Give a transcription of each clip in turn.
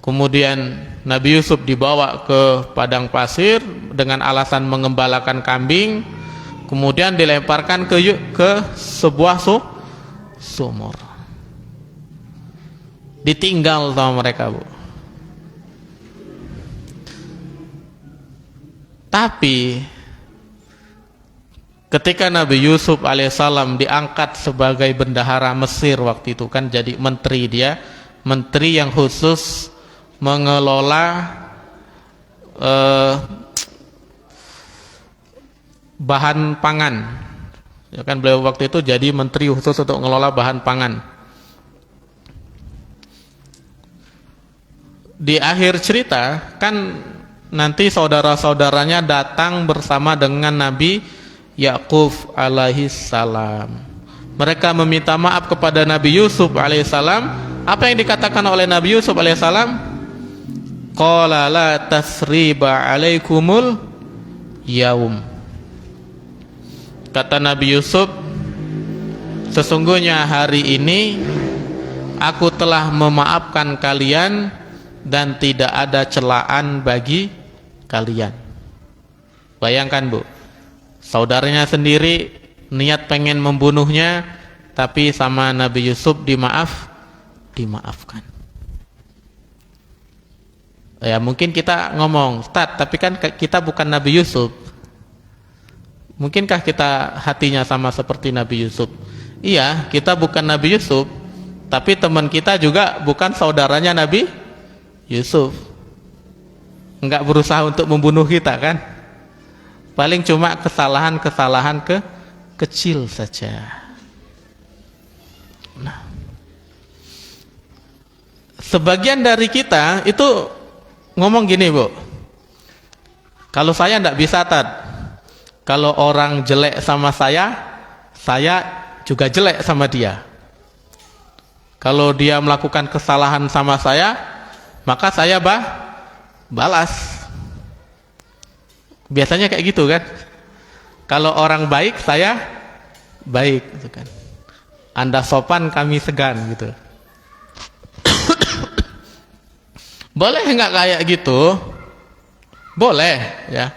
Kemudian Nabi Yusuf dibawa ke padang pasir dengan alasan mengembalakan kambing. Kemudian dilemparkan ke sebuah sumur. Ditinggal sama mereka, Bu. Tapi ketika Nabi Yusuf alaihissalam diangkat sebagai bendahara Mesir waktu itu, kan jadi menteri, dia menteri yang khusus mengelola bahan pangan, ya kan, beliau waktu itu jadi menteri khusus untuk mengelola bahan pangan. Di akhir cerita kan nanti saudara-saudaranya datang bersama dengan Nabi Yakub alaihi salam. Mereka meminta maaf kepada Nabi Yusuf alaihi salam. Apa yang dikatakan oleh Nabi Yusuf alaihi salam? Qala la tasriba alaikumul yaum. Kata Nabi Yusuf, sesungguhnya hari ini aku telah memaafkan kalian dan tidak ada celaan bagi kalian. Bayangkan, Bu, saudaranya sendiri niat pengen membunuhnya, tapi sama Nabi Yusuf dimaafkan. Ya mungkin kita ngomong, Ustaz, tapi kan kita bukan Nabi Yusuf. Mungkinkah kita hatinya sama seperti Nabi Yusuf? Iya, kita bukan Nabi Yusuf, tapi teman kita juga bukan saudaranya Nabi Yusuf. Enggak berusaha untuk membunuh kita, kan? Paling cuma kesalahan-kesalahan kecil saja. Nah, sebagian dari kita itu ngomong gini, Bu, kalau saya enggak bisa, Tad. Kalau orang jelek sama saya juga jelek sama dia. Kalau dia melakukan kesalahan sama saya, maka saya balas. Biasanya kayak gitu, kan? Kalau orang baik, saya baik, gitu kan. Anda sopan, kami segan, gitu. Boleh nggak kayak gitu? Boleh, ya.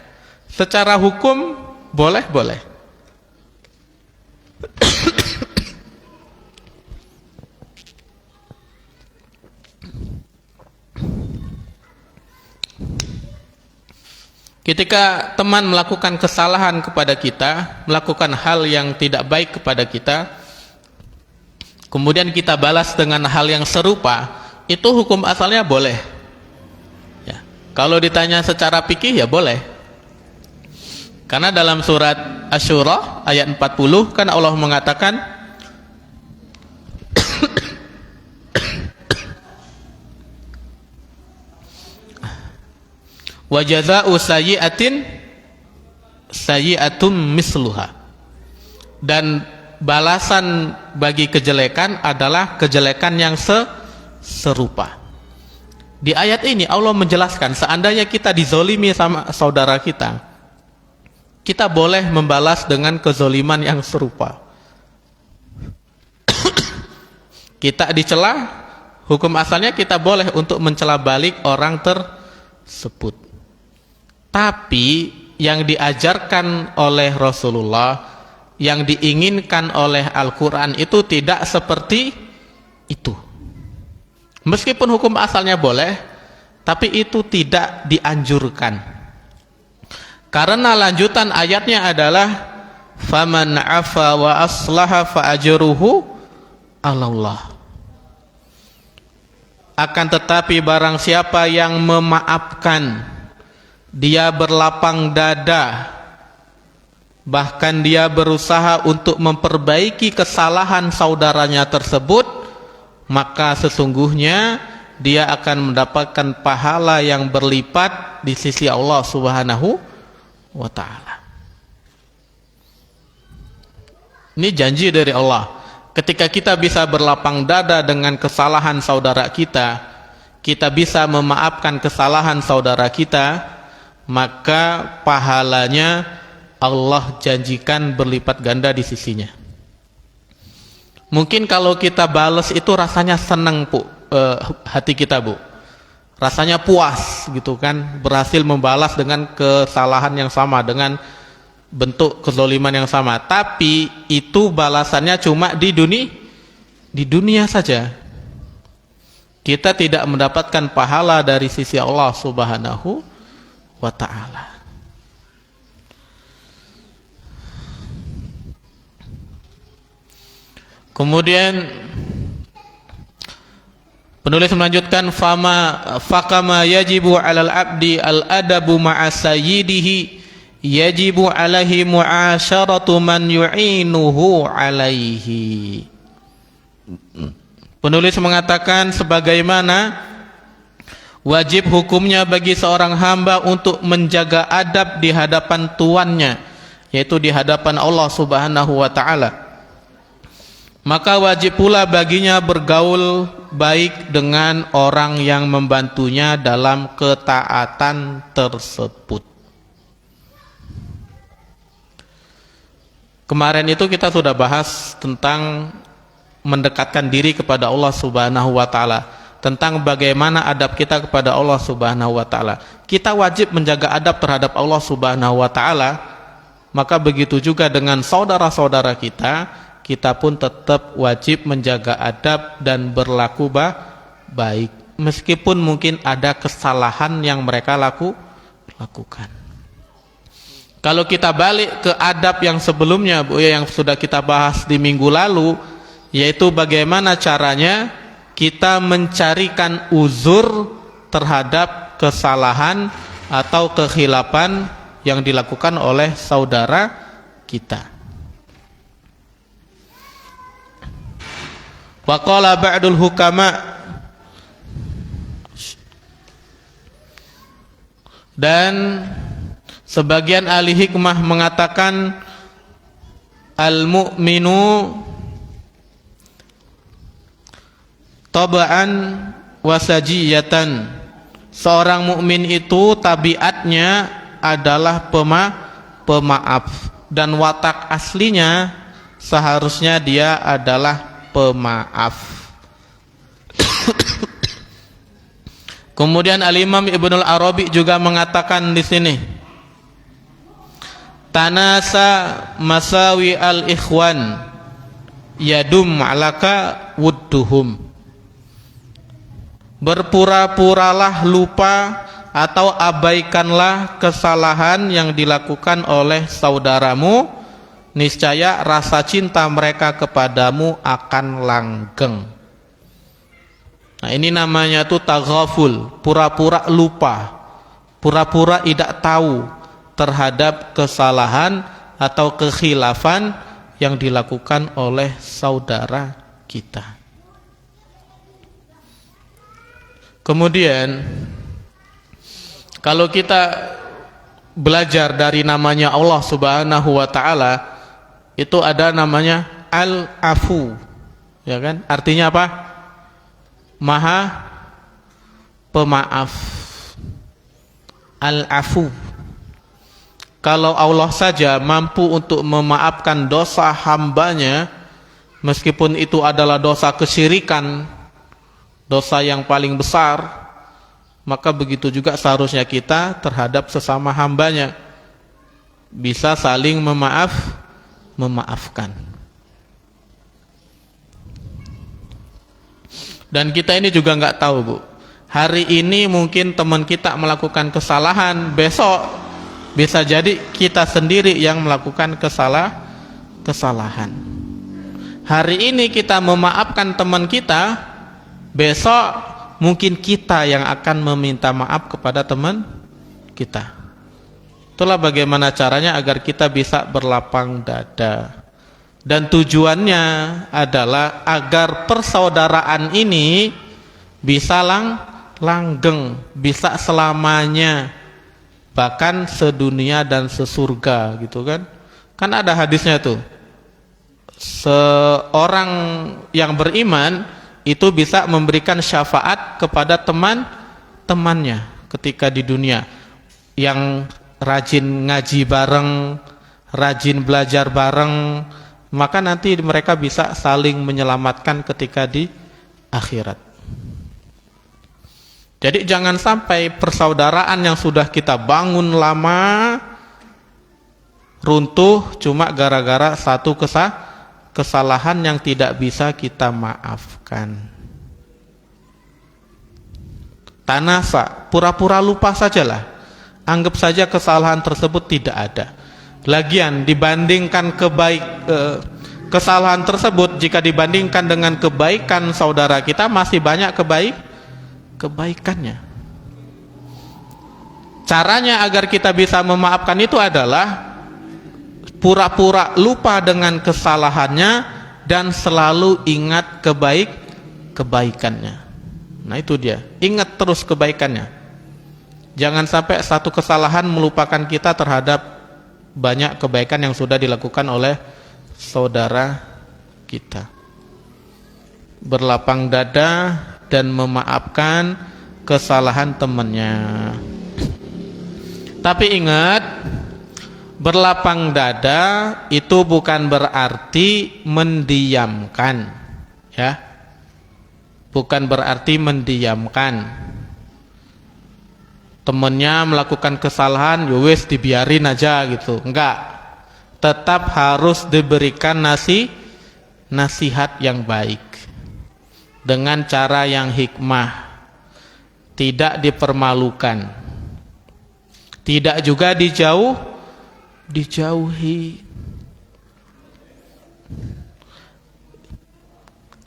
Secara hukum boleh. Ketika teman melakukan kesalahan kepada kita, melakukan hal yang tidak baik kepada kita, kemudian kita balas dengan hal yang serupa, itu hukum asalnya boleh. Ya. Kalau ditanya secara fikih, ya boleh. Karena dalam surat Asy-Syura ayat 40 kan Allah mengatakan wa jazaa'u sayyi'atin sayyi'atum misluha. Dan balasan bagi kejelekan adalah kejelekan yang serupa. Di ayat ini Allah menjelaskan seandainya kita dizolimi sama saudara kita, kita boleh membalas dengan kezoliman yang serupa. Kita dicela, hukum asalnya kita boleh untuk mencela balik orang tersebut. Tapi yang diajarkan oleh Rasulullah, yang diinginkan oleh Al-Quran itu tidak seperti itu. Meskipun hukum asalnya boleh, tapi itu tidak dianjurkan. Karena lanjutan ayatnya adalah faman afa wa aslaha fa ajruhu 'alallah. Akan tetapi barang siapa yang memaafkan, dia berlapang dada, bahkan dia berusaha untuk memperbaiki kesalahan saudaranya tersebut, maka sesungguhnya dia akan mendapatkan pahala yang berlipat di sisi Allah Subhanahu wa ta'ala. Ini janji dari Allah. Ketika kita bisa berlapang dada dengan kesalahan saudara kita, kita bisa memaafkan kesalahan saudara kita, maka pahalanya Allah janjikan berlipat ganda di sisinya. Mungkin kalau kita balas itu rasanya senang, hati kita, Bu. rasanya puas gitu kan, berhasil membalas dengan kesalahan yang sama, dengan bentuk kezaliman yang sama. Tapi itu balasannya cuma di dunia saja. Kita tidak mendapatkan pahala dari sisi Allah Subhanahu wa ta'ala. Kemudian penulis melanjutkan, fakama yajibu 'alal 'abdi al-adabu ma'a sayyidihi yajibu 'alaihi mu'asyaratu man yu'inuhu 'alaihi. Penulis mengatakan sebagaimana wajib hukumnya bagi seorang hamba untuk menjaga adab di hadapan tuannya, yaitu di hadapan Allah Subhanahu wa ta'ala. Maka wajib pula baginya bergaul baik dengan orang yang membantunya dalam ketaatan tersebut. Kemarin itu kita sudah bahas tentang mendekatkan diri kepada Allah Subhanahu wa ta'ala, tentang bagaimana adab kita kepada Allah Subhanahu wa ta'ala. Kita wajib menjaga adab terhadap Allah Subhanahu wa ta'ala, maka begitu juga dengan saudara-saudara kita. Kita pun tetap wajib menjaga adab dan berlaku baik, meskipun mungkin ada kesalahan yang mereka lakukan. Kalau kita balik ke adab yang sebelumnya, Bu, yang sudah kita bahas di minggu lalu, yaitu bagaimana caranya kita mencarikan uzur terhadap kesalahan atau kekhilafan yang dilakukan oleh saudara kita. Wa qala ba'dul hukama, dan sebagian ahli hikmah mengatakan, al-mu'minu taba'an wasajiyatan. Seorang mukmin itu tabiatnya adalah pemaaf, dan watak aslinya seharusnya dia adalah pemaaf. Kemudian Al-Imam Ibnul Arabi juga mengatakan di sini, tanasa masawi al-ikhwan yadum alaka wudduhum. Berpura-puralah lupa atau abaikanlah kesalahan yang dilakukan oleh saudaramu, niscaya rasa cinta mereka kepadamu akan langgeng. Nah, ini namanya tuh taghaful, pura-pura lupa, pura-pura tidak tahu terhadap kesalahan atau kekhilafan yang dilakukan oleh saudara kita. Kemudian kalau kita belajar dari namanya Allah Subhanahu wa ta'ala, itu ada namanya Al-Afu, ya kan? Artinya apa? Maha pemaaf. Al-Afu. Kalau Allah saja mampu untuk memaafkan dosa hambanya, meskipun itu adalah dosa kesyirikan, dosa yang paling besar, maka begitu juga seharusnya kita terhadap sesama hambanya bisa saling memaafkan. Dan kita ini juga nggak tahu, Bu, hari ini mungkin teman kita melakukan kesalahan, besok bisa jadi kita sendiri yang melakukan kesalahan. Hari ini kita memaafkan teman kita, besok mungkin kita yang akan meminta maaf kepada teman kita. Itulah bagaimana caranya agar kita bisa berlapang dada. Dan tujuannya adalah agar persaudaraan ini bisa langgeng, bisa selamanya, bahkan sedunia dan sesurga, gitu kan? Kan ada hadisnya tuh, seorang yang beriman itu bisa memberikan syafaat kepada teman-temannya ketika di dunia, yang rajin ngaji bareng, rajin belajar bareng, maka nanti mereka bisa saling menyelamatkan ketika di akhirat. Jadi jangan sampai persaudaraan yang sudah kita bangun lama runtuh cuma gara-gara satu kesalahan yang tidak bisa kita maafkan. Tanasa, pura-pura lupa sajalah. Anggap saja kesalahan tersebut tidak ada. Lagian dibandingkan kesalahan tersebut, jika dibandingkan dengan kebaikan saudara kita, masih banyak kebaikannya. Caranya agar kita bisa memaafkan itu adalah pura-pura lupa dengan kesalahannya dan selalu ingat kebaikannya. Nah itu dia, ingat terus kebaikannya. Jangan sampai satu kesalahan melupakan kita terhadap banyak kebaikan yang sudah dilakukan oleh saudara kita. Berlapang dada dan memaafkan kesalahan temannya. Tapi ingat, berlapang dada itu bukan berarti mendiamkan, ya. Bukan berarti mendiamkan. Temennya melakukan kesalahan, yowes dibiarin aja gitu. Enggak. Tetap harus diberikan nasihat yang baik. Dengan cara yang hikmah. Tidak dipermalukan. Tidak juga dijauhi.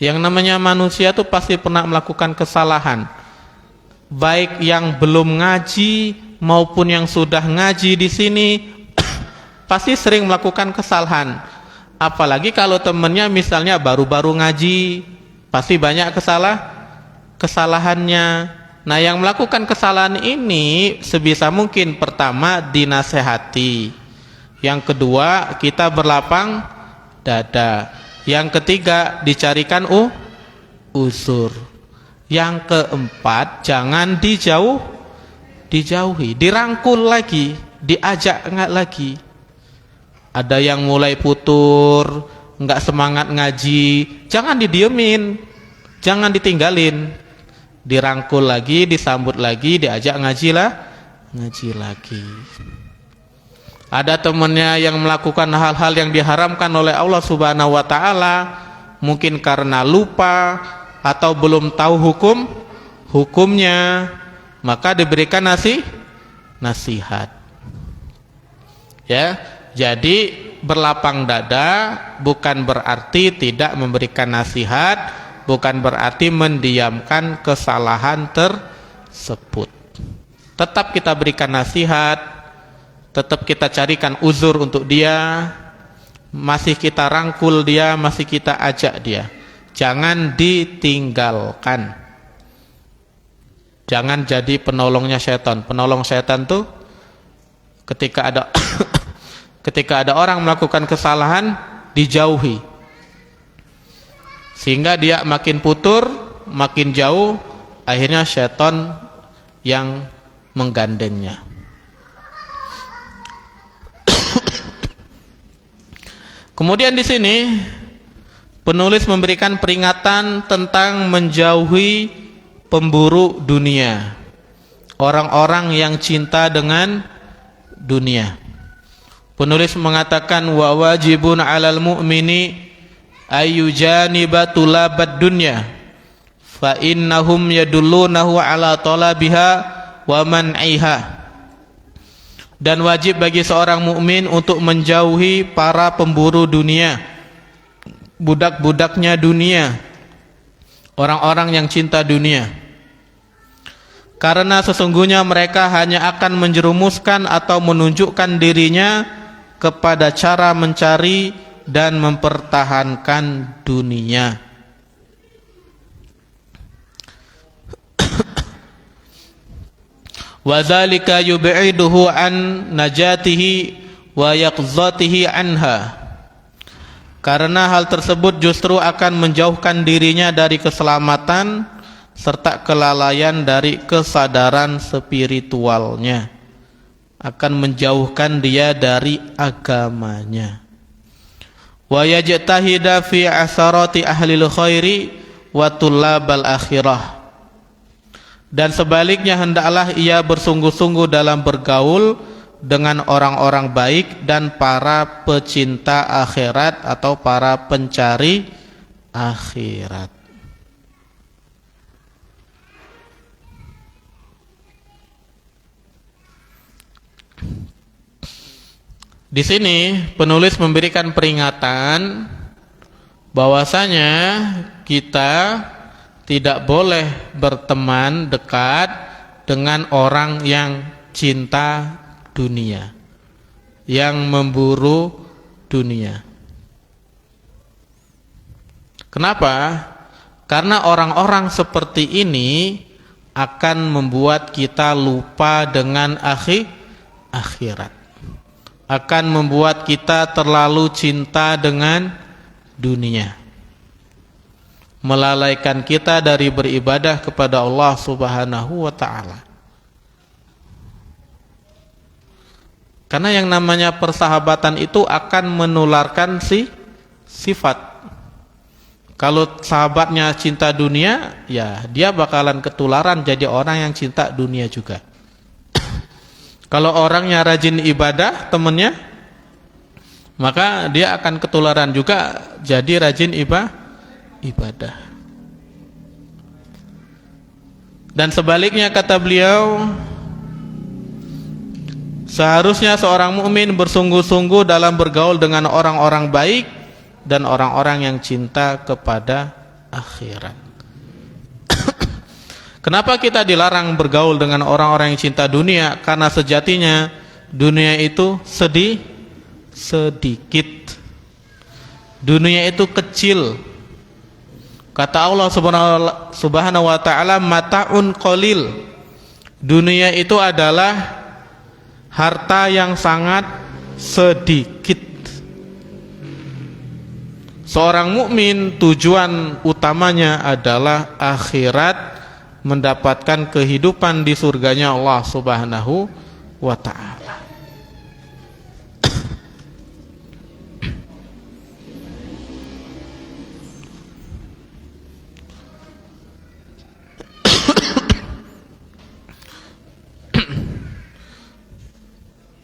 Yang namanya manusia tuh pasti pernah melakukan kesalahan. Baik yang belum ngaji maupun yang sudah ngaji di sini pasti sering melakukan kesalahan. Apalagi kalau temennya misalnya baru-baru ngaji, pasti banyak kesalahannya. Nah, yang melakukan kesalahan ini sebisa mungkin pertama dinasehati. Yang kedua, kita berlapang dada. Yang ketiga, dicarikan uzur. Yang keempat, jangan dijauhi, dirangkul lagi, diajak lagi. Ada yang mulai putur, nggak semangat ngaji, jangan didiemin, jangan ditinggalin, dirangkul lagi, disambut lagi, diajak ngaji lagi. Ada temannya yang melakukan hal-hal yang diharamkan oleh Allah Subhanahu wa taala, mungkin karena lupa atau belum tahu hukumnya, maka diberikan nasihat. Ya, jadi berlapang dada bukan berarti tidak memberikan nasihat, bukan berarti mendiamkan kesalahan tersebut. Tetap kita berikan nasihat, tetap kita carikan uzur untuk dia, masih kita rangkul dia, masih kita ajak dia. Jangan ditinggalkan. Jangan jadi penolongnya setan. Penolong setan tuh ketika ada orang melakukan kesalahan, dijauhi. Sehingga dia makin putur, makin jauh, akhirnya setan yang menggandengnya. Kemudian di sini penulis memberikan peringatan tentang menjauhi pemburu dunia, orang-orang yang cinta dengan dunia. Penulis mengatakan wa wajibun 'alal mu'mini ayyujaniba tulabad dunya fa innahum yadullunahu 'ala talabiha wa man'iha. Dan wajib bagi seorang mukmin untuk menjauhi para pemburu dunia, budak-budaknya dunia, orang-orang yang cinta dunia. Karena sesungguhnya mereka hanya akan menjerumuskan atau menunjukkan dirinya kepada cara mencari dan mempertahankan dunia. Wa dzalika yub'iduhu an najatihi wa yaqzatihi anha. Karena hal tersebut justru akan menjauhkan dirinya dari keselamatan serta kelalaian dari kesadaran spiritualnya, akan menjauhkan dia dari agamanya. Wa yajtahida fi asarati ahlil khairi wa tullabal akhirah. Dan sebaliknya hendaklah ia bersungguh-sungguh dalam bergaul dengan orang-orang baik dan para pecinta akhirat atau para pencari akhirat. Di sini penulis memberikan peringatan bahwasanya kita tidak boleh berteman dekat dengan orang yang cinta dunia, yang memburu dunia. Kenapa? Karena orang-orang seperti ini akan membuat kita lupa dengan akhirat. Akan membuat kita terlalu cinta dengan dunia, melalaikan kita dari beribadah kepada Allah Subhanahu wa ta'ala. Karena yang namanya persahabatan itu akan menularkan sifat. Kalau sahabatnya cinta dunia, ya dia bakalan ketularan jadi orang yang cinta dunia juga. Kalau orangnya rajin ibadah temennya, maka dia akan ketularan juga jadi rajin ibadah. Dan sebaliknya kata beliau, seharusnya seorang mukmin bersungguh-sungguh dalam bergaul dengan orang-orang baik dan orang-orang yang cinta kepada akhirat. Kenapa kita dilarang bergaul dengan orang-orang yang cinta dunia? Karena sejatinya dunia itu sedikit. Dunia itu kecil. Kata Allah Subhanahu wa ta'ala, mata'un qalil. Dunia itu adalah harta yang sangat sedikit. Seorang mukmin tujuan utamanya adalah akhirat, mendapatkan kehidupan di surganya Allah Subhanahu wa ta'ala.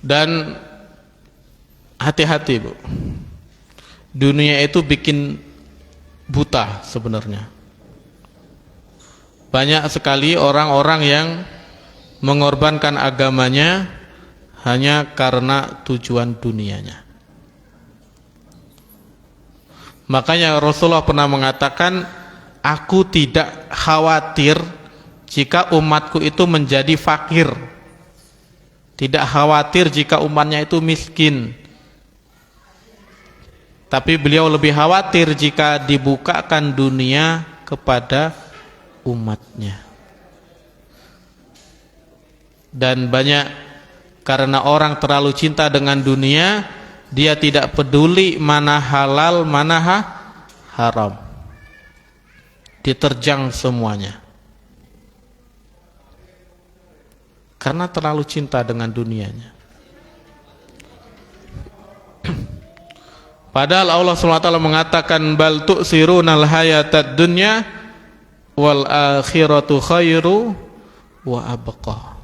Dan hati-hati, Bu. Dunia itu bikin buta sebenarnya. Banyak sekali orang-orang yang mengorbankan agamanya hanya karena tujuan dunianya. Makanya Rasulullah pernah mengatakan, aku tidak khawatir jika umatku itu menjadi fakir. Tidak khawatir jika umatnya itu miskin. Tapi beliau lebih khawatir jika dibukakan dunia kepada umatnya. Dan banyak karena orang terlalu cinta dengan dunia, dia tidak peduli mana halal mana haram, diterjang semuanya karena terlalu cinta dengan dunianya. Padahal Allah SWT mengatakan, bal tu'sirunal hayatad dunya wal akhiratu khairu wa abqa.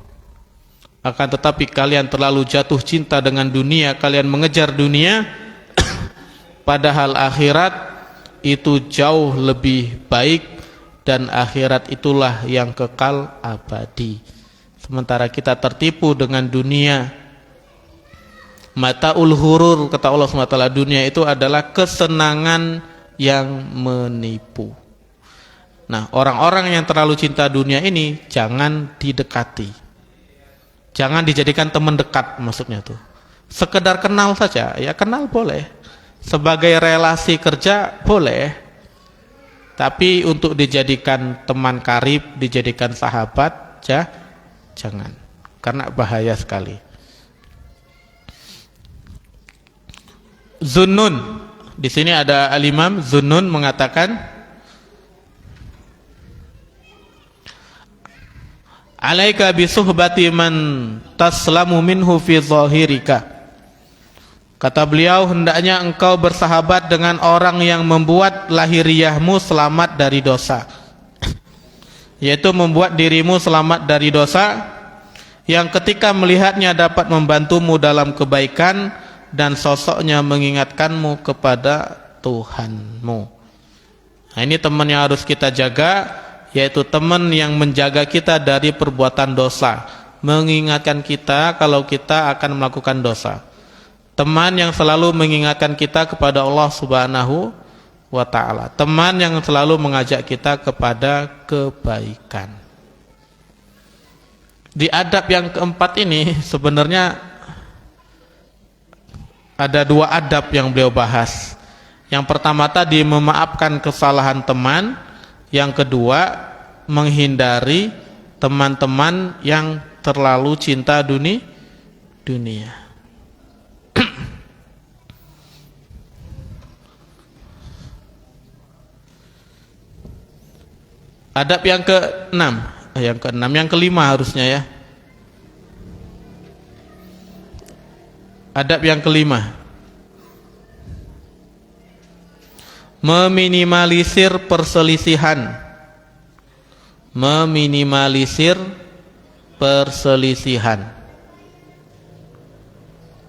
Akan tetapi kalian terlalu jatuh cinta dengan dunia, kalian mengejar dunia, padahal akhirat itu jauh lebih baik dan akhirat itulah yang kekal abadi. Sementara kita tertipu dengan dunia. Mataul hurur, kata Allah SWT, dunia itu adalah kesenangan yang menipu. Nah, orang-orang yang terlalu cinta dunia ini jangan didekati. Jangan dijadikan teman dekat, maksudnya tuh. Sekedar kenal saja, ya kenal boleh. Sebagai relasi kerja boleh. Tapi untuk dijadikan teman karib, dijadikan sahabat, jangan. Karena bahaya sekali. Zunnun. Di sini ada al-Imam Zunnun mengatakan, alaika bisuhbati man taslamu minhu fi zahirika. Kata beliau, hendaknya engkau bersahabat dengan orang yang membuat lahiriahmu selamat dari dosa. yaitu membuat dirimu selamat dari dosa, yang ketika melihatnya dapat membantumu dalam kebaikan, dan sosoknya mengingatkanmu kepada Tuhanmu. Nah, ini teman yang harus kita jaga, yaitu teman yang menjaga kita dari perbuatan dosa, mengingatkan kita kalau kita akan melakukan dosa. Teman yang selalu mengingatkan kita kepada Allah Subhanahu wa ta'ala. Teman yang selalu mengajak kita kepada kebaikan. Di adab yang keempat ini sebenarnya ada dua adab yang beliau bahas. Yang pertama tadi memaafkan kesalahan teman. Yang kedua menghindari teman-teman yang terlalu cinta dunia. Adab yang keenam, yang kelima harusnya ya. Adab yang kelima, meminimalisir perselisihan. Meminimalisir perselisihan.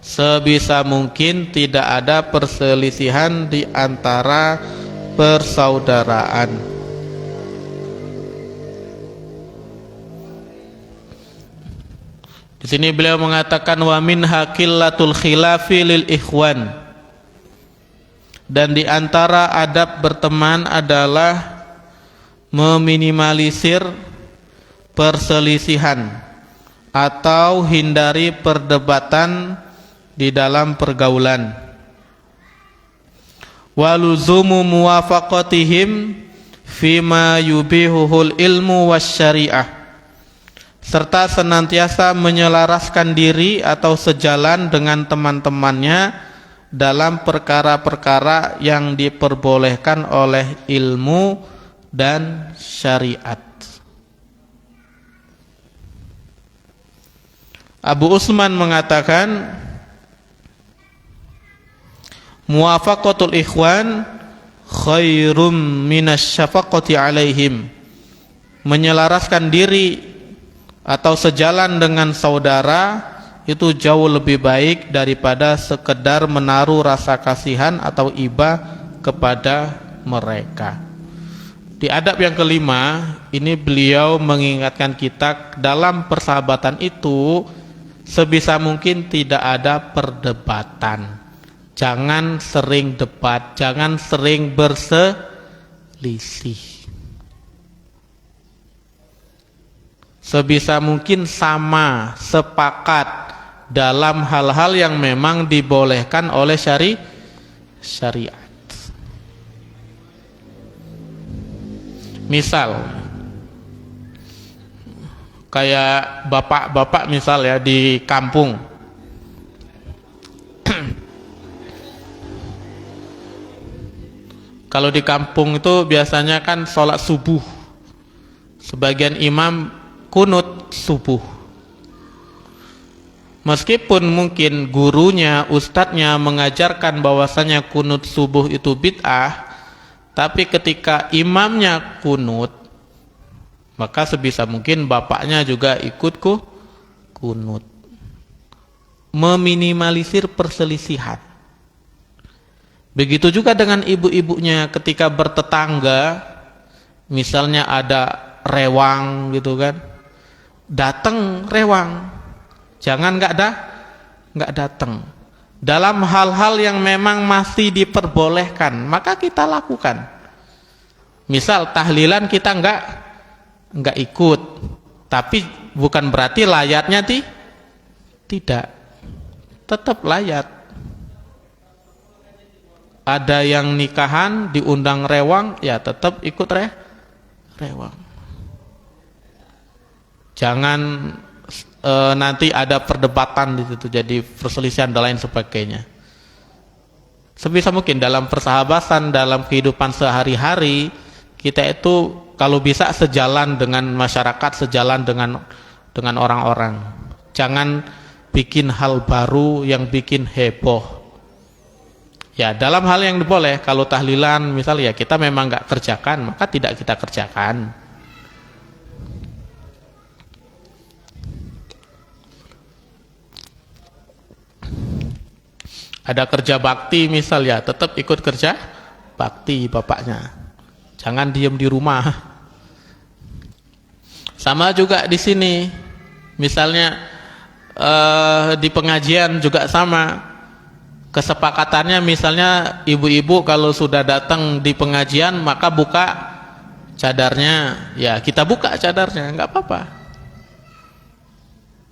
Sebisa mungkin tidak ada perselisihan di antara persaudaraan. Di sini beliau mengatakan wa min haqillatul khilafi lil ikhwan. Dan di antara adab berteman adalah meminimalisir perselisihan atau hindari perdebatan di dalam pergaulan. Waluzumu muwafaqatihim fima yubihuhul ilmu wasyari'ah. Serta senantiasa menyelaraskan diri atau sejalan dengan teman-temannya dalam perkara-perkara yang diperbolehkan oleh ilmu dan syariat. Abu Usman mengatakan, muwafaqatul ikhwan khairum minasyafaqati alaihim. Menyelaraskan diri atau sejalan dengan saudara itu jauh lebih baik daripada sekedar menaruh rasa kasihan atau iba kepada mereka. Di adab yang kelima ini beliau mengingatkan kita dalam persahabatan itu sebisa mungkin tidak ada perdebatan. Jangan sering debat, jangan sering berselisih. Sebisa mungkin sama, sepakat dalam hal-hal yang memang dibolehkan oleh syariat. Misal kayak bapak-bapak misal ya di kampung. Kalau di kampung itu biasanya kan sholat subuh, sebagian imam kunut subuh. Meskipun mungkin gurunya, ustadznya mengajarkan bahwasanya kunut subuh itu bid'ah, tapi ketika imamnya kunut, maka sebisa mungkin bapaknya juga ikut kunut. Meminimalisir perselisihan. Begitu juga dengan ibu-ibunya ketika bertetangga, misalnya ada rewang gitu kan, datang rewang, jangan nggak datang. Dalam hal-hal yang memang masih diperbolehkan, maka kita lakukan. Misal tahlilan kita nggak ikut, tapi bukan berarti layatnya tidak, tetap layat. Ada yang nikahan diundang rewang, ya tetap ikut rewang. Jangan nanti ada perdebatan di situ, jadi perselisihan dan lain sebagainya. Sebisa mungkin dalam persahabatan, dalam kehidupan sehari-hari, kita itu kalau bisa sejalan dengan masyarakat, sejalan dengan orang-orang. Jangan bikin hal baru yang bikin heboh. Ya, dalam hal yang boleh, kalau tahlilan misalnya ya kita memang nggak kerjakan, maka tidak kita kerjakan. Ada kerja bakti misal ya, tetap ikut kerja bakti bapaknya. Jangan diem di rumah. Sama juga di sini. Misalnya di pengajian juga sama. Kesepakatannya misalnya ibu-ibu kalau sudah datang di pengajian maka buka cadarnya, ya kita buka cadarnya, nggak apa-apa.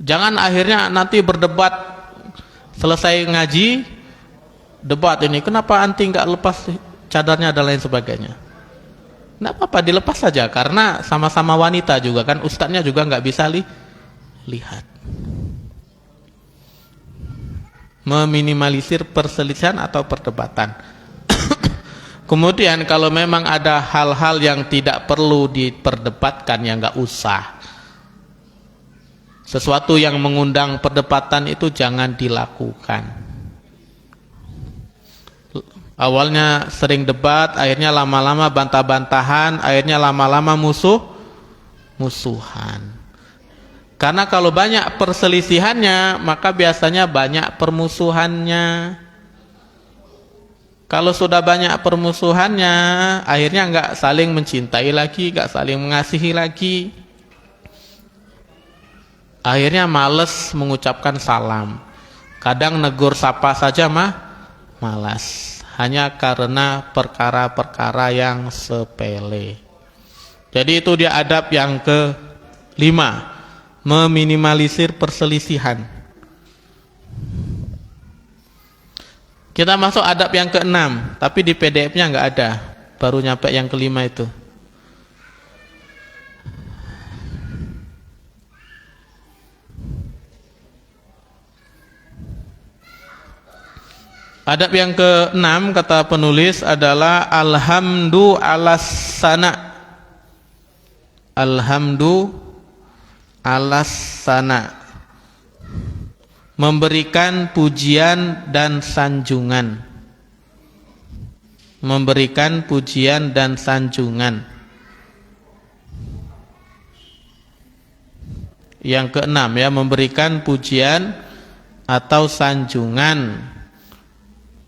Jangan akhirnya nanti berdebat selesai ngaji, debat ini kenapa anti nggak lepas cadarnya dan lain sebagainya. Nggak apa-apa, dilepas saja karena sama-sama wanita juga kan, ustadznya juga nggak bisa lihat. Meminimalisir perselisihan atau perdebatan. Kemudian kalau memang ada hal-hal yang tidak perlu diperdebatkan, ya nggak usah. Sesuatu yang mengundang perdebatan itu jangan dilakukan. Awalnya sering debat, akhirnya lama-lama bantah-bantahan, akhirnya lama-lama musuhan. Karena kalau banyak perselisihannya, maka biasanya banyak permusuhannya. Kalau sudah banyak permusuhannya, akhirnya nggak saling mencintai lagi, nggak saling mengasihi lagi. Akhirnya males mengucapkan salam. Kadang negur sapa saja malas. Hanya karena perkara-perkara yang sepele. Jadi itu dia adab yang ke-5. Meminimalisir perselisihan. Kita masuk adab yang ke-6, tapi di PDF-nya nggak ada, baru nyampe yang ke-5 itu. Adab yang ke-6 kata penulis adalah alhamdu alas sana. Alhamdu alas sana, memberikan pujian dan sanjungan. Memberikan pujian dan sanjungan. Yang ke-6 ya, memberikan pujian atau sanjungan,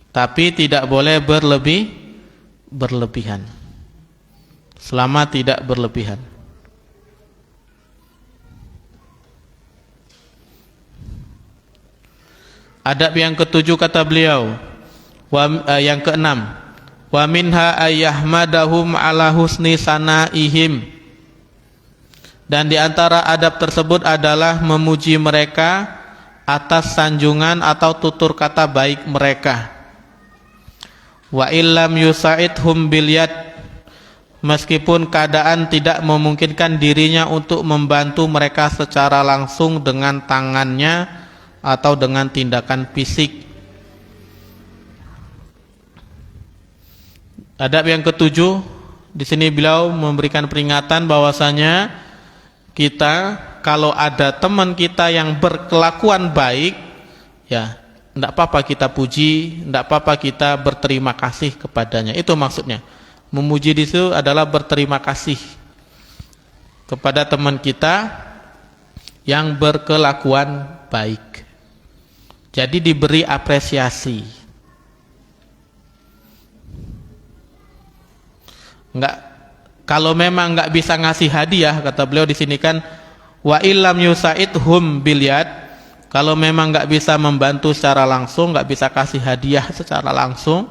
tapi tidak boleh berlebihan. Selama tidak berlebihan. Adab yang ke-7 kata beliau, yang ke-6, wa minha ayyahmadahum ala husni sanaihim. Dan di antara adab tersebut adalah memuji mereka atas sanjungan atau tutur kata baik mereka. Wa illam yusa'idhum bil yad, meskipun keadaan tidak memungkinkan dirinya untuk membantu mereka secara langsung dengan tangannya atau dengan tindakan fisik. Adab yang ke-7, di sini beliau memberikan peringatan bahwasanya kita kalau ada teman kita yang berkelakuan baik, ya tidak apa-apa kita puji, tidak apa-apa kita berterima kasih kepadanya. Itu maksudnya. Memuji di situ adalah berterima kasih kepada teman kita yang berkelakuan baik. Jadi diberi apresiasi. Kalau memang nggak bisa ngasih hadiah, kata beliau di sini kan, wa illam yusaidhum bil yad, kalau memang nggak bisa membantu secara langsung, nggak bisa kasih hadiah secara langsung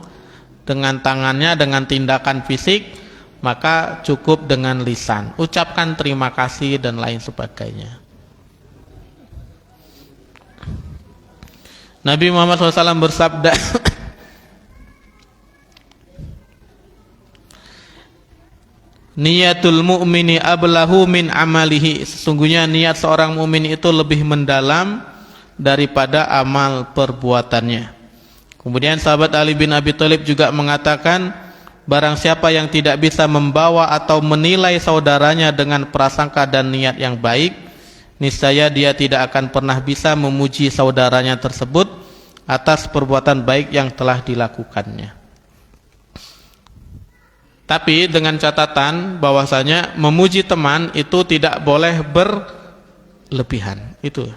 dengan tangannya, dengan tindakan fisik, maka cukup dengan lisan. Ucapkan terima kasih dan lain sebagainya. Nabi Muhammad SAW bersabda, niyatul mu'mini ablahu min amalihi. Sesungguhnya niat seorang mukmin itu lebih mendalam daripada amal perbuatannya. Kemudian sahabat Ali bin Abi Thalib juga mengatakan, barang siapa yang tidak bisa membawa atau menilai saudaranya dengan prasangka dan niat yang baik, niscaya dia tidak akan pernah bisa memuji saudaranya tersebut atas perbuatan baik yang telah dilakukannya. Tapi dengan catatan bahwasanya memuji teman itu tidak boleh berlebihan. Itu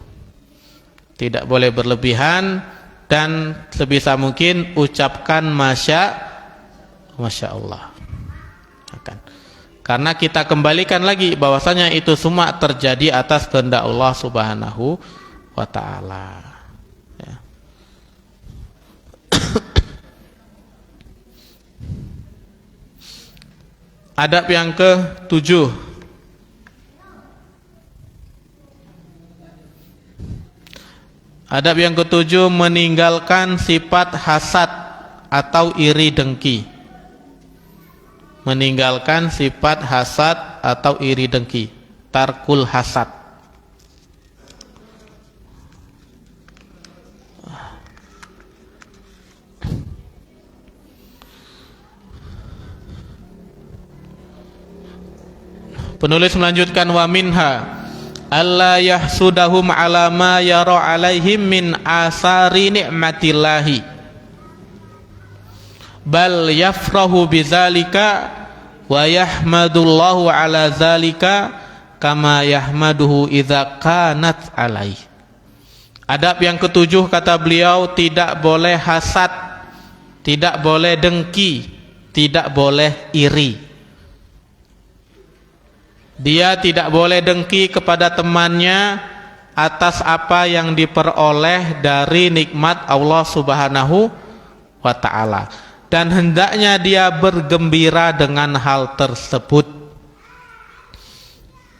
tidak boleh berlebihan, dan sebisa mungkin ucapkan Masya Allah. Karena kita kembalikan lagi bahwasanya itu semua terjadi atas kehendak Allah Subhanahu wa ta'ala. Ya. Adab yang ke-7. Adab yang ke-7, meninggalkan sifat hasad atau iri dengki. Meninggalkan sifat hasad atau iri dengki. Tarkul hasad. Penulis melanjutkan, wa minha alla yahsudahum ala ma yara alaihim min asari ni'matillahi bal yafrahu bizalika wa yahmadullahu ala zalika kama yahmaduhu idza kanat alaih. Adab yang ke-7 kata beliau, tidak boleh hasad, tidak boleh dengki, tidak boleh iri. Dia tidak boleh dengki kepada temannya atas apa yang diperoleh dari nikmat Allah Subhanahu wa ta'ala, dan hendaknya dia bergembira dengan hal tersebut,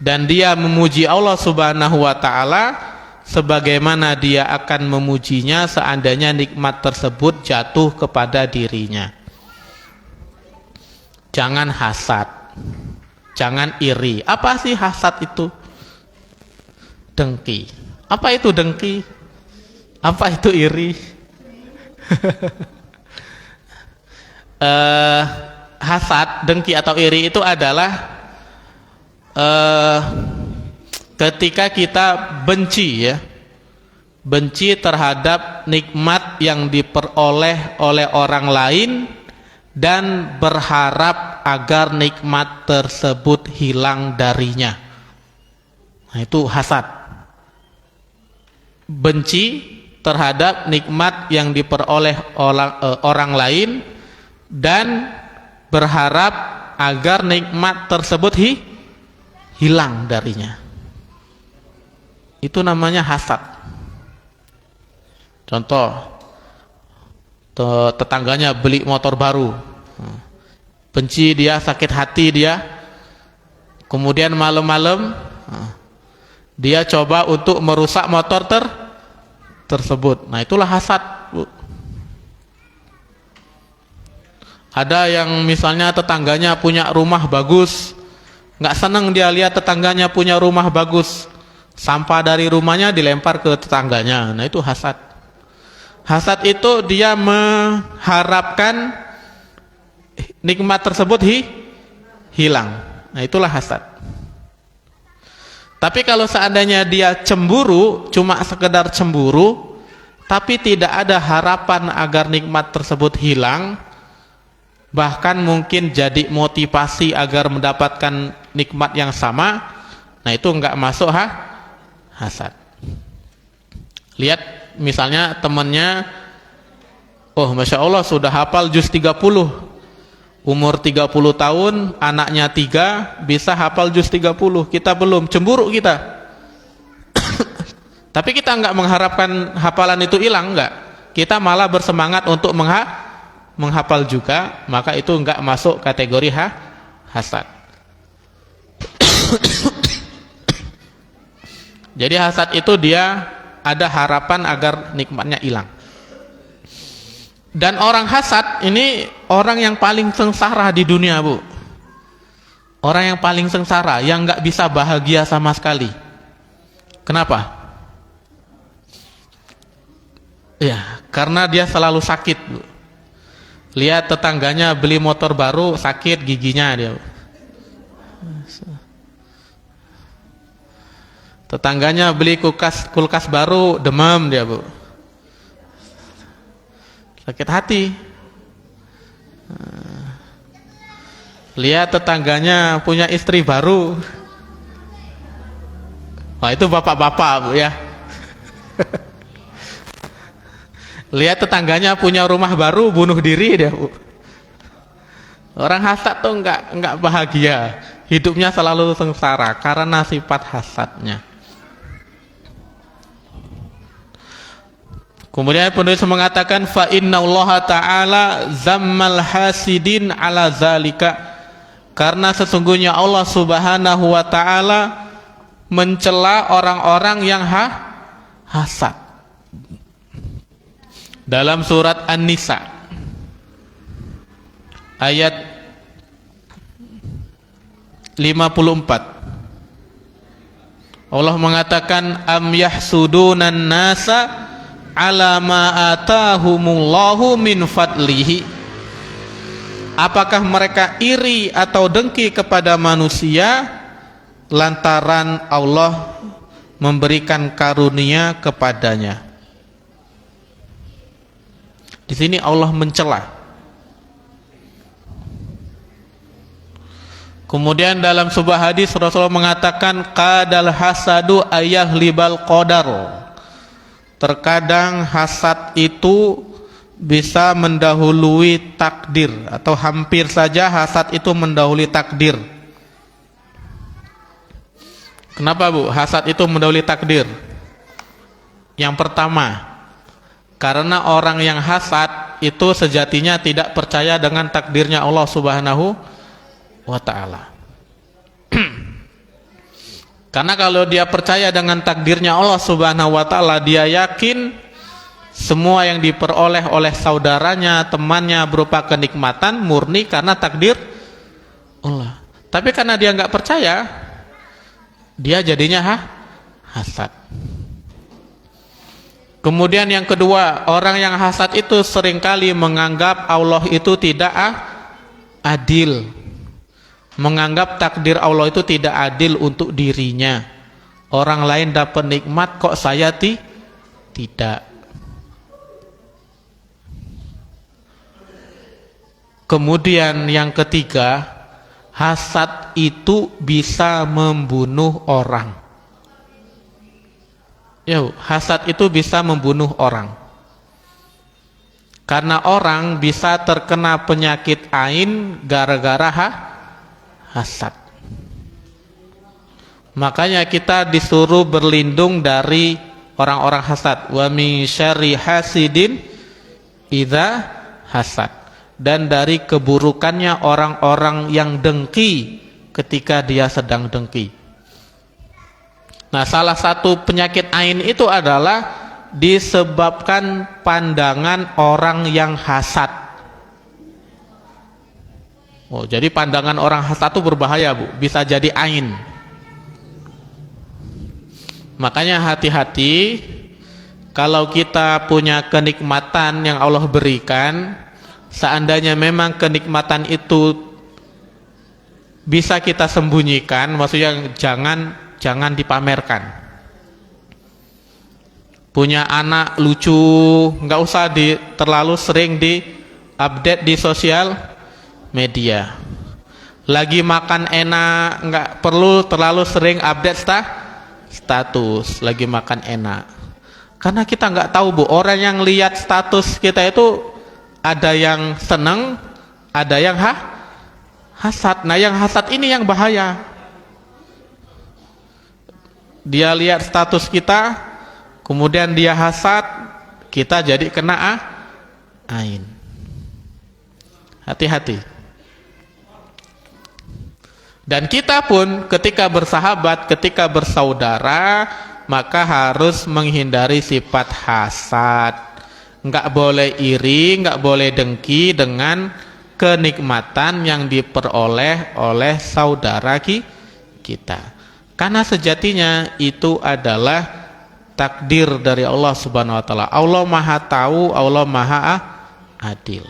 dan dia memuji Allah Subhanahu wa ta'ala sebagaimana dia akan memujinya seandainya nikmat tersebut jatuh kepada dirinya. Jangan hasad, jangan iri. Apa sih hasad itu? Dengki. Apa itu dengki? Apa itu iri? Hasad, dengki atau iri itu adalah ketika kita benci, ya, benci terhadap nikmat yang diperoleh oleh orang lain dan berharap agar nikmat tersebut hilang darinya. Nah, itu hasad. Benci terhadap nikmat yang diperoleh orang lain dan berharap agar nikmat tersebut hilang darinya. Itu namanya hasad. Contoh, tetangganya beli motor baru, benci dia, sakit hati dia, kemudian malam-malam dia coba untuk merusak motor tersebut. Nah, itulah hasad, Bu. Ada yang misalnya tetangganya punya rumah bagus, nggak seneng dia lihat tetangganya punya rumah bagus, sampah dari rumahnya dilempar ke tetangganya. Nah, itu hasad. Hasad itu dia mengharapkan nikmat tersebut hilang. Nah, itulah hasad. Tapi kalau seandainya dia cemburu, cuma sekedar cemburu, tapi tidak ada harapan agar nikmat tersebut hilang, bahkan mungkin jadi motivasi agar mendapatkan nikmat yang sama, nah itu enggak masuk hasad. Lihat misalnya temannya, oh Masya Allah sudah hafal juz 30, umur 30 tahun, anaknya 3 bisa hafal juz 30, kita belum, cemburu kita. Tapi kita enggak mengharapkan hafalan itu hilang, enggak, kita malah bersemangat untuk menghafal juga, maka itu enggak masuk kategori hasad. Jadi hasad itu dia ada harapan agar nikmatnya hilang. Dan orang hasad ini orang yang paling sengsara di dunia, Bu. Orang yang paling sengsara, yang nggak bisa bahagia sama sekali. Kenapa? Ya, karena dia selalu sakit, Bu. Lihat tetangganya beli motor baru, sakit giginya dia, Bu. Tetangganya beli kulkas baru, demam dia, Bu. Sakit hati. Lihat tetangganya punya istri baru. Wah, itu bapak-bapak, Bu, ya. Lihat tetangganya punya rumah baru, bunuh diri dia, Bu. Orang hasad tuh enggak bahagia, hidupnya selalu sengsara karena sifat hasadnya. Kemudian penulis mengatakan fa innallaha ta'ala zammal hasidin ala zalika, karena sesungguhnya Allah Subhanahu wa taala mencela orang-orang yang hasad. Dalam surat An-Nisa ayat 54, Allah mengatakan am yahsudunan nasa ala ma atahumullahu min fadlihi, apakah mereka iri atau dengki kepada manusia lantaran Allah memberikan karunia kepadanya. Di sini Allah mencela. Kemudian dalam sebuah hadis Rasulullah mengatakan qadal hasadu ayahlibal qadar. Terkadang hasad itu bisa mendahului takdir, atau hampir saja hasad itu mendahului takdir. Kenapa, Bu? Hasad itu mendahului takdir. Yang pertama, karena orang yang hasad itu sejatinya tidak percaya dengan takdirnya Allah Subhanahu wa ta'ala. Karena kalau dia percaya dengan takdirnya Allah Subhanahu wa ta'ala, dia yakin semua yang diperoleh oleh saudaranya, temannya berupa kenikmatan murni karena takdir Allah. Tapi karena dia nggak percaya, dia jadinya hasad. Kemudian yang kedua, orang yang hasad itu seringkali menganggap Allah itu tidak adil, menganggap takdir Allah itu tidak adil untuk dirinya. Orang lain dapat nikmat, kok saya tidak. Kemudian yang ketiga, hasad itu bisa membunuh orang. Hasad itu bisa membunuh orang. Karena orang bisa terkena penyakit ain gara-gara hasad. Makanya kita disuruh berlindung dari orang-orang hasad. Wa min syarri hasidin idza hasad. Dan dari keburukannya orang-orang yang dengki ketika dia sedang dengki. Nah, salah satu penyakit ain itu adalah disebabkan pandangan orang yang hasad. Jadi pandangan orang hasad itu berbahaya, Bu. Bisa jadi ain. Makanya hati-hati kalau kita punya kenikmatan yang Allah berikan, seandainya memang kenikmatan itu bisa kita sembunyikan, maksudnya jangan dipamerkan. Punya anak lucu, nggak usah terlalu sering di-update di sosial media. Lagi makan enak, nggak perlu terlalu sering update status lagi makan enak. Karena kita nggak tahu, Bu, orang yang lihat status kita itu ada yang seneng, ada yang hasad. Nah, yang hasad ini yang bahaya. Dia lihat status kita, kemudian dia hasad, kita jadi kena ain. Hati-hati. Dan kita pun ketika bersahabat, ketika bersaudara, maka harus menghindari sifat hasad. Enggak boleh iri, enggak boleh dengki dengan kenikmatan yang diperoleh oleh saudara kita. Karena sejatinya itu adalah takdir dari Allah Subhanahu wa taala. Allah Maha tahu, Allah Maha adil.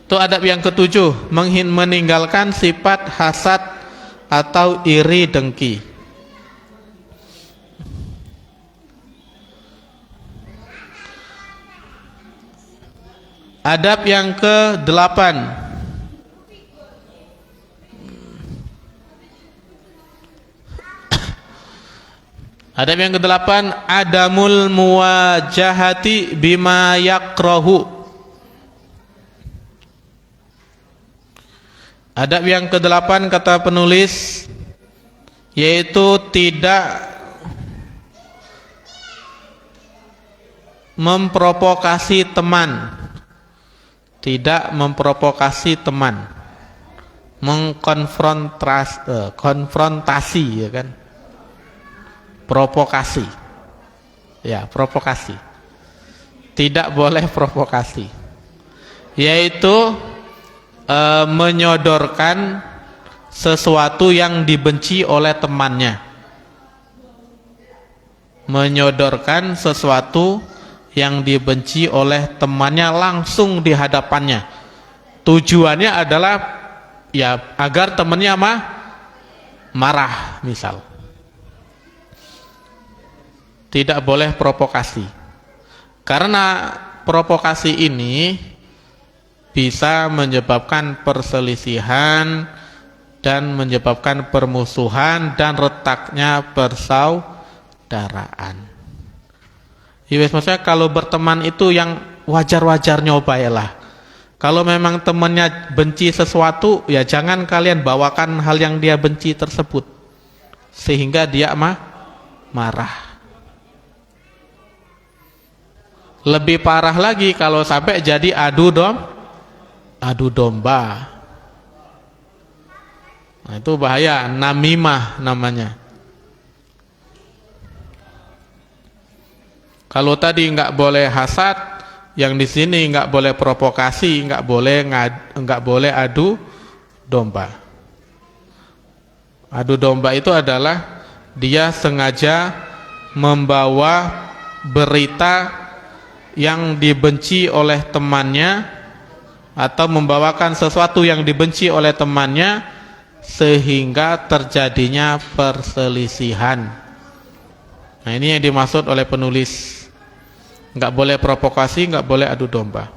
Itu adab yang ketujuh, meninggalkan sifat hasad atau iri dengki. Adab yang ke-8, Adab yang kedelapan, adamul muwajahati bima yakrahu. Adab yang kedelapan kata penulis, yaitu tidak memprovokasi teman. Tidak memprovokasi teman. Konfrontasi, ya kan? Provokasi. Ya, provokasi. Tidak boleh provokasi. Yaitu menyodorkan sesuatu yang dibenci oleh temannya. Menyodorkan sesuatu yang dibenci oleh temannya langsung di hadapannya. Tujuannya adalah ya agar temannya marah misal. Tidak boleh provokasi. Karena provokasi ini bisa menyebabkan perselisihan dan menyebabkan permusuhan dan retaknya persaudaraan. Ya, maksudnya kalau berteman itu yang wajar-wajar nyobailah. Kalau memang temannya benci sesuatu, ya jangan kalian bawakan hal yang dia benci tersebut sehingga dia marah. Lebih parah lagi kalau sampai jadi adu domba. Nah, itu bahaya, namimah namanya. Kalau tadi nggak boleh hasad, yang di sini nggak boleh provokasi, nggak boleh adu domba. Adu domba itu adalah dia sengaja membawa berita yang dibenci oleh temannya atau membawakan sesuatu yang dibenci oleh temannya sehingga terjadinya perselisihan. Nah, ini yang dimaksud oleh penulis. Nggak boleh provokasi, nggak boleh adu domba.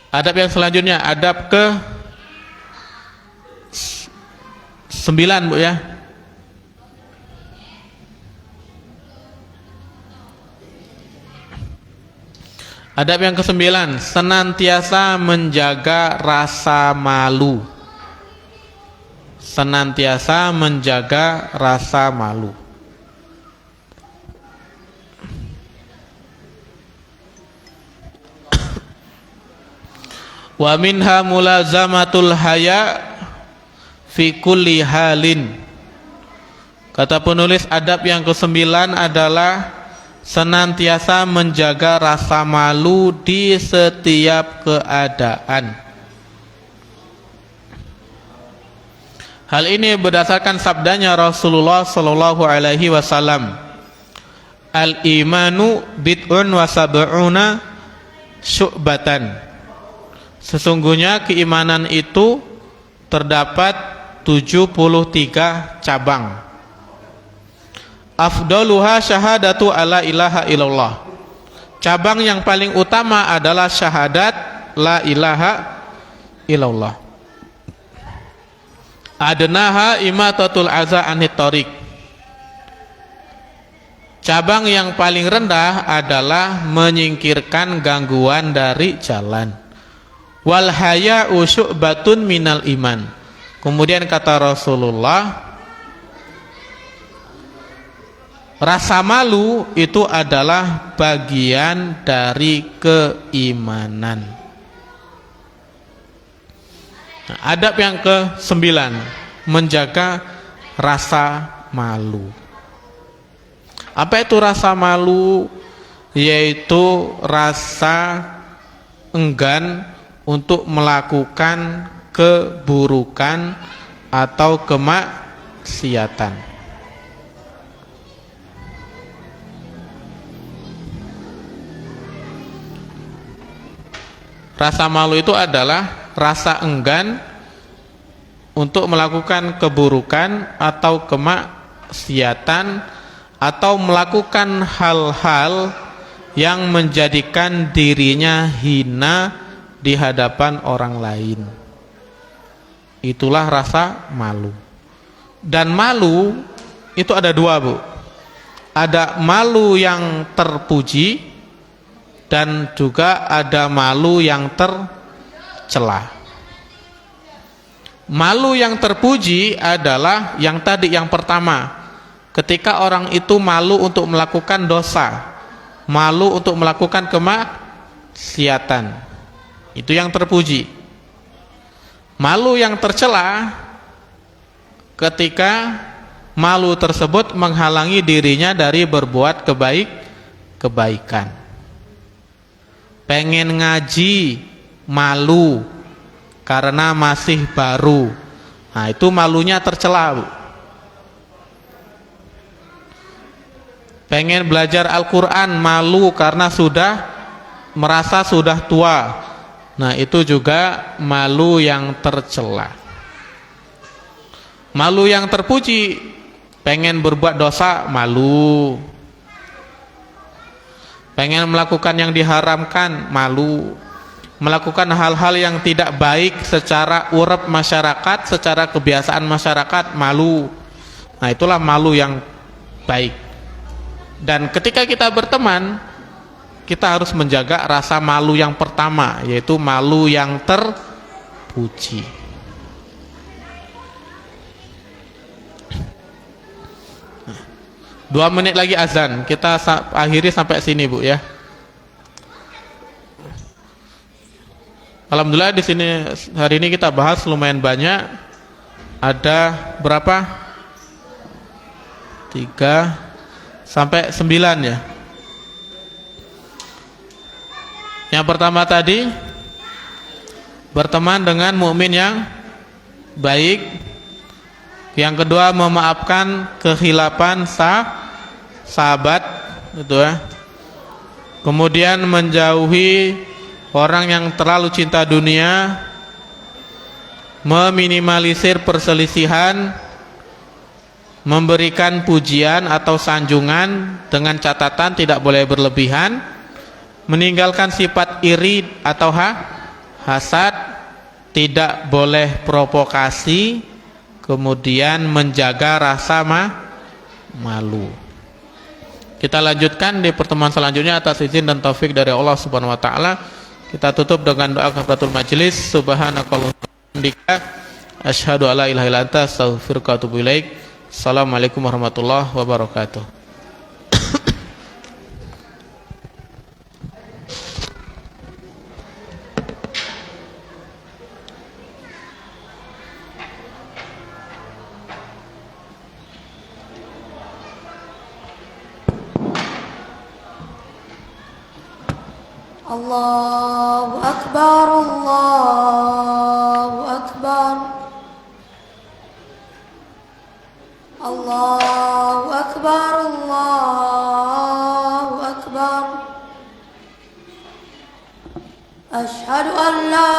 Adab yang selanjutnya, adab ke 9, Bu ya. Adab yang ke-9, senantiasa menjaga rasa malu. Senantiasa menjaga rasa malu. Wa minha mulazamatul haya fi kulli halin. Kata penulis, adab yang ke-9 adalah senantiasa menjaga rasa malu di setiap keadaan. Hal ini berdasarkan sabdanya Rasulullah sallallahu alaihi wasallam, al-imanu bid'un wa sab'una syu'batan. Sesungguhnya keimanan itu terdapat 73 cabang. Afdaluha syahadatu alla ilaha illallah. Cabang yang paling utama adalah syahadat la ilaha illallah. Adnaha imatatul aza anit thariq. Cabang yang paling rendah adalah menyingkirkan gangguan dari jalan. Wal haya'u syu'batun minal iman. Kemudian kata Rasulullah, rasa malu itu adalah bagian dari keimanan. Nah, adab yang ke-9, menjaga rasa malu. Apa itu rasa malu? Yaitu rasa enggan untuk melakukan keburukan atau kemaksiatan. Rasa malu itu adalah rasa enggan untuk melakukan keburukan atau kemaksiatan atau melakukan hal-hal yang menjadikan dirinya hina di hadapan orang lain. Itulah rasa malu. Dan malu itu ada dua, Bu. Ada malu yang terpuji dan juga ada malu yang tercela. Malu yang terpuji adalah yang tadi, yang pertama, ketika orang itu malu untuk melakukan dosa, malu untuk melakukan kemaksiatan, itu yang terpuji. Malu yang tercela ketika malu tersebut menghalangi dirinya dari berbuat kebaikan. Pengen ngaji, malu karena masih baru. Nah, itu malunya tercela, Bu. Pengen belajar Al-Quran, malu karena merasa sudah tua. Nah, itu juga malu yang tercela. Malu yang terpuji, pengen berbuat dosa, malu. Pengen melakukan yang diharamkan, malu. Melakukan hal-hal yang tidak baik secara urep masyarakat, secara kebiasaan masyarakat, malu. Nah, itulah malu yang baik. Dan ketika kita berteman, kita harus menjaga rasa malu yang pertama, yaitu malu yang terpuji. Nah, 2 menit lagi azan. Kita akhiri sampai sini, Bu, ya. Alhamdulillah di sini hari ini kita bahas lumayan banyak. Ada berapa? 3 sampai 9 ya. Yang pertama tadi, berteman dengan mukmin yang baik. Yang kedua, memaafkan kekhilafan sahabat, gitu ya. Kemudian menjauhi orang yang terlalu cinta dunia, meminimalisir perselisihan, memberikan pujian atau sanjungan dengan catatan tidak boleh berlebihan, meninggalkan sifat iri atau hasad, tidak boleh provokasi, kemudian menjaga rasa malu. Kita lanjutkan di pertemuan selanjutnya atas izin dan taufik dari Allah Subhanahu wa taala. Kita tutup dengan doa kafaratul majelis. Subhanakallahumma wa bihamdika asyhadu alla ilaha illa anta astaghfiruka wa atubu ilaik. Assalamualaikum warahmatullahi wabarakatuh. Allahu Akbar, Allahu Akbar, Allahu Akbar, Allahu Akbar. Asyhadu an la